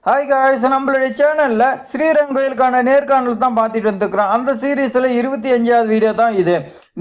Hi guys, நம்மளுடைய சேனல்ல ஸ்ரீரங்கம் கோயிலுக்கான நேர்காணல் தான் பார்த்துட்டு வந்துருக்கிறோம். அந்த சீரீஸ்ல 25வது வீடியோ தான் இது.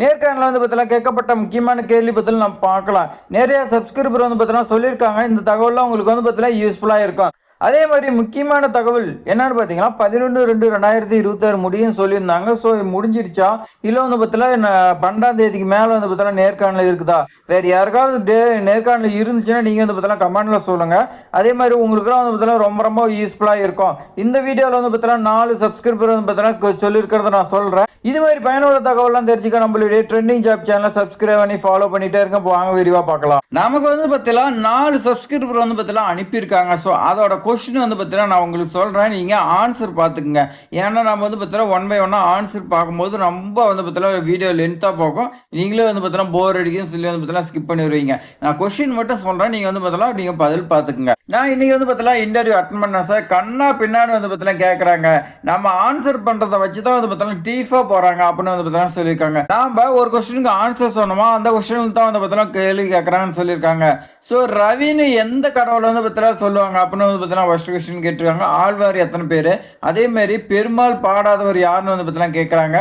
நேர்காணல பார்த்தீங்கன்னா கேட்கப்பட்ட முக்கியமான கேள்வி பற்றி நம்ம பார்க்கலாம். நிறைய சப்ஸ்கிரைபர் பார்த்தீங்கன்னா சொல்லியிருக்காங்க. இந்த தகவலாம் உங்களுக்கு பார்த்தீங்கன்னா யூஸ்ஃபுல்லாக இருக்கும். அதே மாதிரி முக்கியமான தகவல் என்னன்னு பார்த்தீங்கன்னா 11/2/2026 முடியும்னு சொல்லியிருந்தாங்க. ஸோ முடிஞ்சிருச்சா இல்லை பார்த்தீங்கன்னா 12ஆம் தேதிக்கு மேலே பார்த்தீங்கன்னா நேர்காணல் இருக்குதா? வேறு யாருக்காவது நேர்காணல் இருந்துச்சுன்னா நீங்கள் பார்த்தீங்கன்னா கமெண்ட்டில் சொல்லுங்கள். அதே மாதிரி உங்களுக்குலாம் பார்த்தீங்கன்னா ரொம்ப ரொம்ப யூஸ்ஃபுல்லாக இருக்கும். இந்த வீடியோவில் பார்த்தீங்கன்னா 4 சப்ஸ்கிரைபர் பார்த்தீங்கன்னா சொல்லியிருக்கிறத நான் சொல்கிறேன். இது மாதிரி பயனுள்ள தகவலாம் தெரிஞ்சுக்க நம்மளுடைய ட்ரெண்டிங் ஜாப் சேனலை சப்ஸ்கிரைப் பண்ணி ஃபாலோ பண்ணிட்டே இருக்க. வாங்க விரிவாக பார்க்கலாம். நமக்கு பார்த்தீங்கன்னா 4 சப்ஸ்கிரைபர் பார்த்தீங்கன்னா அனுப்பியிருக்காங்க. ஸோ அதோட கொஸ்டின் பார்த்தீங்கன்னா நான் உங்களுக்கு சொல்கிறேன், நீங்கள் ஆன்சர் பார்த்துக்குங்க. ஏன்னா நம்ம பார்த்தீங்கன்னா 1 by 1 ஆன்சர் பார்க்கும்போது ரொம்ப பார்த்தீங்கன்னா வீடியோ லென்த்தாக போகும். நீங்களே பார்த்தீங்கன்னா போர் அடிக்குன்னு சொல்லி பார்த்தீங்கன்னா ஸ்கிப் பண்ணிடுவீங்க. நான் கொஸ்டின் மட்டும் சொல்கிறேன், நீங்கள் பார்த்தீங்கன்னா நீங்கள் பதில் பார்த்துக்குங்க. நான் இன்னைக்கு பார்த்தீங்கன்னா இன்டர்வியூ அட்டன் பண்ணேன் சார். கண்ணா பின்னாடி பார்த்தீங்கன்னா கேட்குறாங்க. நம்ம ஆன்சர் பண்ணுறதை வச்சு தான் பார்த்தீங்கன்னா டீஃபாக போகிறாங்க அப்படின்னு பார்த்தீங்கன்னா சொல்லியிருக்காங்க. நாம ஒரு கொஸ்டினுக்கு ஆன்சர் சொன்னோமா, அந்த கொஸ்டினுக்கு தான் பார்த்தீங்கன்னா கேள்வி கேட்குறாங்கன்னு சொல்லியிருக்காங்க. ஸோ ரவின்னு எந்த கடவுளை பார்த்தீங்கன்னா சொல்லுவாங்க அப்படின்னு பார்த்தீங்கன்னா ஃபர்ஸ்ட் கொஸ்டின் கேட்டிருக்காங்க. ஆழ்வார் எத்தனை பேர்? அதே மாதிரி பெருமாள் பாடாதவர் யாருன்னு பார்த்தீங்கன்னா கேட்குறாங்க.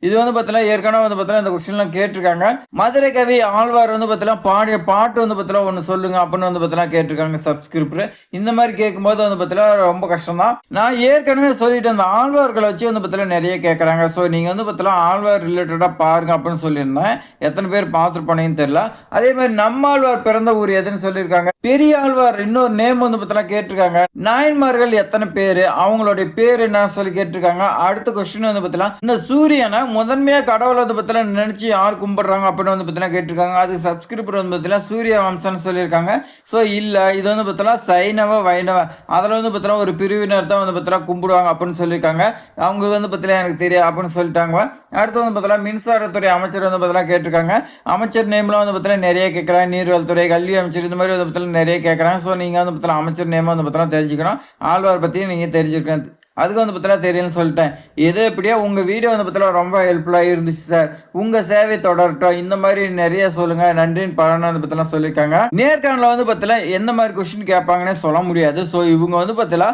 இது பார்த்தீங்கன்னா ஏற்கனவே பார்த்தீங்கன்னா இந்த கொஸ்டின்லாம் கேட்டிருக்காங்க. மதுரை கவி ஆழ்வார் பார்த்தீங்கன்னா பாடிய பாட்டு பார்த்தீங்கன்னா ஒன்று சொல்லுங்க அப்படின்னு பார்த்தீங்கன்னா கேட்டிருக்காங்க சப்ஸ்கிரிப்டர். இந்த மாதிரி கேட்கும்போது பார்த்தீங்கன்னா ரொம்ப கஷ்டம் தான். நான் ஏற்கனவே சொல்லிட்டு அந்த ஆழ்வார்களை வச்சு பார்த்தீங்கன்னா நிறைய கேட்குறாங்க. ஸோ நீங்கள் பார்த்தீங்கன்னா ஆழ்வார் ரிலேட்டடாக பாருங்க அப்படின்னு சொல்லியிருந்தேன். எத்தனை பேர் பார்த்துருப்பானேன்னு தெரியல. அதே மாதிரி நம்மாழ்வார் பிறந்த ஊர் எதுன்னு சொல்லியிருக்காங்க. பெரிய ஆழ்வார் இன்னொரு நேம் பார்த்தீங்கன்னா கேட்டிருக்காங்க. நாயன்மார்கள் எத்தனை பேர், அவங்களுடைய பேர் என்ன சொல்லி கேட்டிருக்காங்க. அடுத்த கொஸ்டின் பார்த்தீங்கன்னா இந்த சூரியனை முதன்மையா கடவுளை பத்தில நினைச்சு யார் கும்பிடுறாங்க அப்படின்னு பார்த்தீங்கன்னா கேட்டிருக்காங்க. அது சப்ஸ்கிரைபர் பார்த்தீங்கன்னா சூரிய வம்சம்னு சொல்லியிருக்காங்க. ஸோ இல்லை, இது பார்த்தீங்கன்னா சைனவ வைணவ அதில் பார்த்தீங்கன்னா ஒரு பிரிவினர் தான் பார்த்தீங்கன்னா கும்பிடுவாங்க அப்படின்னு சொல்லியிருக்காங்க. அவங்க பார்த்தீங்கன்னா எனக்கு தெரியாது அப்படின்னு சொல்லிட்டாங்க. அடுத்து பார்த்தீங்கன்னா மின்சாரத்துறை அமைச்சர் பார்த்தீங்கன்னா கேட்டிருக்காங்க. அமைச்சர் நேம்லாம் பார்த்தீங்கன்னா நிறைய கேட்குறாங்க. நீர்வளத்துறை, கல்வி அமைச்சர், இந்த மாதிரி பார்த்தீங்கன்னா நிறைய கேட்குறாங்க. ஸோ நீங்கள் பார்த்தீங்கன்னா அமைச்சர் நேம் பார்த்தீங்கன்னா தெரிஞ்சுக்கணும். ஆழ்வார் பற்றி நீங்கள் தெரிஞ்சுக்கணும். அதுக்கு பார்த்தீங்கன்னா தெரியும்னு சொல்லிட்டேன். எது எப்படியா உங்கள் வீடியோ பார்த்தீங்கன்னா ரொம்ப ஹெல்ப்ஃபுல்லாக இருந்துச்சு சார். உங்கள் சேவை தொடரட்டும், இந்த மாதிரி நிறைய சொல்லுங்கள், நன்றின்னு பலனை பார்த்தீங்கன்னா சொல்லியிருக்காங்க. நேர்காணல பார்த்தீங்கன்னா எந்த மாதிரி கொஸ்டின் கேட்பாங்கன்னே சொல்ல முடியாது. ஸோ இவங்க பார்த்தீங்கன்னா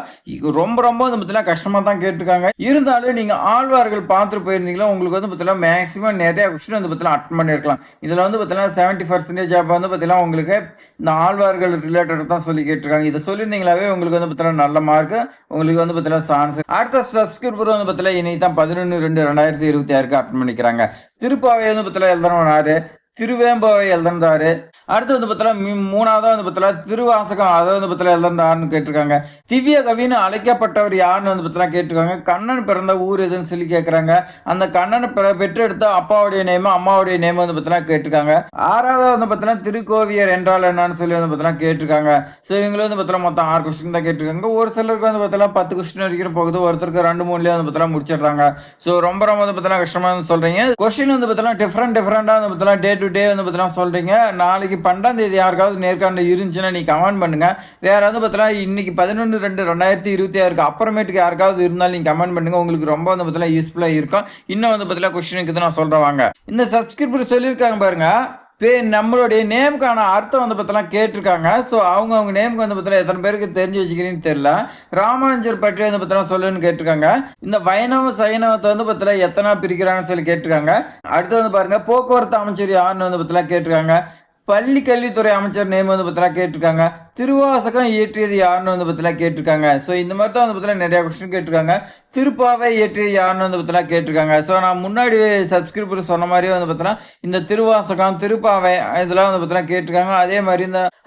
ரொம்ப ரொம்ப பார்த்தீங்கன்னா கஷ்டமாக தான் கேட்டிருக்காங்க. இருந்தாலும் நீங்கள் ஆழ்வார்கள் பார்த்துட்டு போயிருந்தீங்களா, உங்களுக்கு பார்த்தீங்கன்னா மேக்ஸிமம் நிறைய கொஸ்டின் பார்த்தீங்கன்னா அட்டன் பண்ணியிருக்கலாம். இதில் பார்த்தீங்கன்னா 70% பார்த்தீங்கன்னா உங்களுக்கு இந்த ஆழ்வார்கள் ரிலேட்டட் தான் சொல்லி கேட்டிருக்காங்க. இதை சொல்லியிருந்தீங்களாவே உங்களுக்கு பார்த்தீங்கன்னா நல்ல மார்க், உங்களுக்கு பார்த்தீங்கன்னா சான்ஸ். அடுத்த சப்ஸ்கிரைபர் பார்த்தீங்கன்னா இன்னைக்கு தான் 11/2/2026 அட்டன் பண்ணிக்கிறாங்க. திருப்பாவை பார்த்தீங்கன்னா எழுதுறாரு, திருவேம்பாவை எழுதுறாரு. அடுத்து பார்த்தீங்கன்னா மூணாவது பார்த்தீங்கன்னா திருவாசகம் அதை பார்த்தீங்கன்னா எழுதுறாருன்னு கேட்டிருக்காங்க. திவ்ய கவின்னு அழைக்கப்பட்டவர் யாருன்னு பார்த்தீங்கன்னா கேட்டிருக்காங்க. கண்ணன் பிறந்த ஊர் எதுன்னு சொல்லி கேட்குறாங்க. அந்த கண்ணனை பெற்றெடுத்த அப்பாவுடைய நேம், அம்மாவுடைய நேம் பார்த்தீங்கன்னா கேட்டிருக்காங்க. ஆறாவது பார்த்தீங்கன்னா திருக்கோவியர் என்றால் என்னன்னு சொல்லி பார்த்தீங்கன்னா கேட்டிருக்காங்க. ஸோ இவங்களும் பார்த்தீங்கன்னா மொத்தம் 6 கொஸ்டின் தான் கேட்டிருக்காங்க. ஒரு சிலருக்கு பார்த்தீங்கன்னா 10 கொஸ்டின் வரைக்கும் போகுது, ஒருத்தருக்கு 2-3 பார்த்தீங்கன்னா முடிச்சிடுறாங்க. ஸோ ரொம்ப ரொம்ப பார்த்தீங்கன்னா கஷ்டமாக சொல்றீங்க. கொஸ்டின் பார்த்தீங்கன்னா டிஃப்ரெண்டாக பார்த்தீங்கன்னா டே டு டே பார்த்தீங்கன்னா சொல்றீங்க. நாளைக்கு 12ஆம் தேதி யாருக்காவது நேர்காணல் இருந்துச்சுன்னா நீ கமெண்ட் பண்ணுங்க. வேற பார்த்தீங்கன்னா இன்னைக்கு 11/2/2026 அப்புறமேட்டுக்கு யாருக்காவது இருந்தாலும் நீங்க கமெண்ட் பண்ணுங்க. உங்களுக்கு ரொம்ப பார்த்தீங்கன்னா யூஸ்ஃபுல்லா இருக்கும். இன்னும் பார்த்தீங்கன்னா கொஸ்டினுக்கு நான் சொல்றேன் வாங்க. இந்த சப்ஸ்கிரைபர் சொல்லியிருக்காங்க பாருங்க, நம்மளுடைய நேமுக்கான அர்த்தம் பார்த்தீங்கன்னா கேட்டிருக்காங்க. ஸோ அவங்க நேமுக்கு பார்த்தீங்கன்னா எத்தனை பேருக்கு தெரிஞ்சு வச்சுக்கிறீங்கன்னு தெரியல. ராமானுஜர் பற்றி பார்த்தீங்கன்னா சொல்லுன்னு கேட்டிருக்காங்க. இந்த வைணவ சைனவத்தை பார்த்தீங்கன்னா எத்தனை பிரிக்கிறாங்கன்னு சொல்லி கேட்டிருக்காங்க. அடுத்து பாருங்க, போக்குவரத்து அமைச்சர் யாருன்னு பார்த்தீங்கன்னா கேட்டிருக்காங்க. பள்ளி கல்வித்துறை அமைச்சர் நேம் பார்த்தீங்கன்னா கேட்டிருக்காங்க. திருவாசகம் இயற்றியது யாருன்னு பார்த்தீங்கன்னா கேட்டிருக்காங்க. ஸோ இந்த மாதிரி தான் பார்த்தீங்கன்னா நிறைய கொஸ்டின் கேட்டிருக்காங்க. திருப்பாவை இயற்றியது யாருன்னு பார்த்தீங்கன்னா கேட்டிருக்காங்க. ஸோ நான் முன்னாடி சப்ஸ்கிரைபர் சொன்ன மாதிரியே பார்த்தீங்கன்னா இந்த திருவாசகம், திருப்பாவை இதெல்லாம் பார்த்தீங்கன்னா கேட்டிருக்காங்க.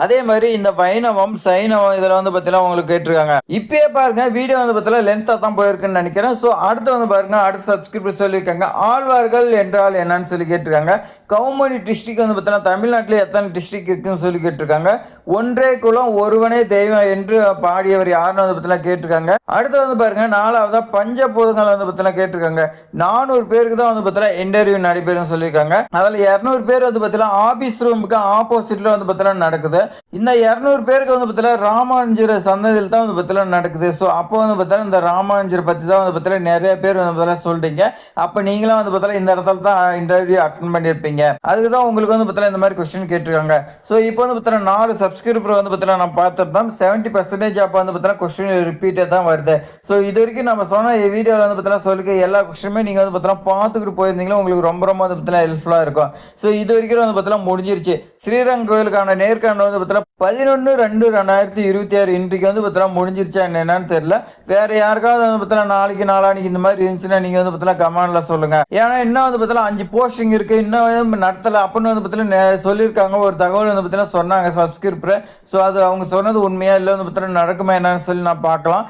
அதே மாதிரி இந்த வைணவம், சைனவம் இதெல்லாம் பார்த்தீங்கன்னா உங்களுக்கு கேட்டிருக்காங்க. இப்பயே பாருங்க, வீடியோ பார்த்தீங்கன்னா லென்த்தாக தான் போயிருக்குன்னு நினைக்கிறேன். ஸோ அடுத்து பாருங்க, அடுத்த சப்ஸ்கிரைபர் சொல்லியிருக்காங்க ஆழ்வார்கள் என்றால் என்னன்னு சொல்லி கேட்டிருக்காங்க. கவுமணி டிஸ்ட்ரிக்ட் பார்த்தீங்கன்னா தமிழ்நாட்டில் எத்தனை டிஸ்ட்ரிக்ட் இருக்குன்னு சொல்லி கேட்டிருக்காங்க. ஒன்றே குலம் ஒருவனே தெய்வம் என்று பாடியவர் யாருன்னு பார்த்தீங்கன்னா கேட்டிருக்காங்க. அடுத்து பாருங்க, 4வது பஞ்சபூதங்கள் பார்த்தீங்கன்னா கேட்டிருக்காங்க. 400 பேருக்கு தான் பார்த்தீங்கன்னா இன்டர்வியூ நடைபெறும் சொல்லியிருக்காங்க. அதில் 200 பேர் பார்த்தீங்கன்னா ஆபீஸ் ரூமுக்கு ஆப்போசிட்ல பார்த்தீங்கன்னா நடக்குது. இந்த 200 பேருக்கு பார்த்தீங்கன்னா ராமானுஜர் சந்ததியில் தான் பார்த்தீங்கன்னா நடக்குது. ஸோ அப்போ பார்த்தீங்கன்னா இந்த ராமானுஜர் பற்றி தான் பார்த்தீங்கன்னா நிறைய பேர் பார்த்தீங்கன்னா சொல்றீங்க. அப்போ நீங்களும் பார்த்தீங்கன்னா இந்த இடத்துல தான் இன்டர்வியூ அட்டன் பண்ணியிருப்பீங்க. அதுக்கு தான் உங்களுக்கு பார்த்தீங்கன்னா இந்த மாதிரி கொஸ்டின் கேட்டிருக்காங்க. ஸோ இப்போ பார்த்தீங்கன்னா 4 சப்ஸ்கிரைபர் பார்த்தீங்கன்னா பார்த்தீங்கன்னா நம்ம பார்த்துருந்தோம் 70% அப்போ வந்து பார்த்தீங்கன்னா கொஸ்டின் ரிப்பீட்டே தான் வருது. ஸோ இது வரைக்கும் நம்ம சொன்ன வீடியோவில் வந்து பார்த்தீங்கன்னா சொல்லிக்க எல்லா கொஸ்டினுமே நீங்கள் வந்து பார்த்தீங்கன்னா பார்த்துக்கிட்டு போயிருந்தீங்களா உங்களுக்கு ரொம்ப ரொம்ப வந்து பார்த்தீங்கன்னா ஹெல்ப்ஃபுல்லாக இருக்கும். ஸோ இது வரைக்கும் வந்து பார்த்தீங்கன்னா முடிஞ்சிருச்சு. ஸ்ரீரங்கம் கோயிலுக்கான நேர்காணல் வந்து பார்த்தீங்கன்னா 11/2/2026 இன்றைக்கு வந்து பார்த்தீங்கன்னா முடிஞ்சிருச்சா என்னன்னு தெரியல. வேற யாருக்காவது வந்து பார்த்தீங்கன்னா நாளைக்கு நாளானிக்கு இந்த மாதிரி இருந்துச்சுன்னா நீங்க வந்து பார்த்தீங்கன்னா கமெண்ட்ல சொல்லுங்க. ஏன்னா இன்னும் வந்து பார்த்தீங்கன்னா 5 போஸ்டிங் இருக்கு இன்னும் நடத்தல அப்படின்னு வந்து பார்த்தீங்கன்னா சொல்லியிருக்காங்க. ஒரு தகவல் வந்து பார்த்தீங்கன்னா சொன்னாங்க சப்ஸ்கிரிப்டர். ஸோ அது அவங்க சொன்னது உண்மையா இல்லை வந்து பார்த்தீங்கன்னா நடக்குமா என்னன்னு சொல்லி நான் பார்க்கலாம்.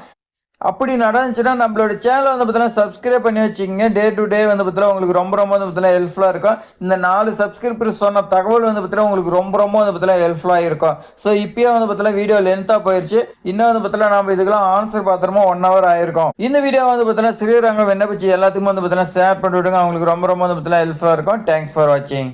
அப்படி நடந்துச்சுன்னா நம்மளோட சேனலை வந்து பார்த்தீங்கன்னா சப்ஸ்கிரைப் பண்ணி வச்சுக்கோங்க. டே டு டே வந்து பார்த்தீங்கன்னா உங்களுக்கு ரொம்ப ரொம்ப வந்து பார்த்தீங்கன்னா ஹெல்ப்ஃபுல்லாக இருக்கும். இந்த 4 சப்ஸ்கிரிப்பர் சொன்ன தகவல் வந்து பார்த்தீங்கன்னா உங்களுக்கு ரொம்ப ரொம்ப வந்து பார்த்தீங்கன்னா ஹெல்ப்ஃபுல்லாக இருக்கும். ஸோ இப்பயே வந்து பார்த்தீங்கன்னா வீடியோ லென்த்தாக போயிடுச்சு. இன்னும் வந்து பார்த்தீங்கன்னா நம்ம இதுக்கெல்லாம் ஆன்சர் பார்த்துருமோ 1 hour ஆயிருக்கும். இந்த வீடியோ வந்து பார்த்தீங்கன்னா ஸ்ரீரங்கம் விண்ணப்பிச்சு எல்லாத்துக்கும் வந்து பார்த்தீங்கன்னா ஷேர் பண்ணி விடுங்க. அவங்களுக்கு ரொம்ப ரொம்ப வந்து பார்த்தீங்கன்னா ஹெல்ப்ஃபுல்லாக இருக்கும். தேங்க்ஸ் ஃபார் வாட்சிங்.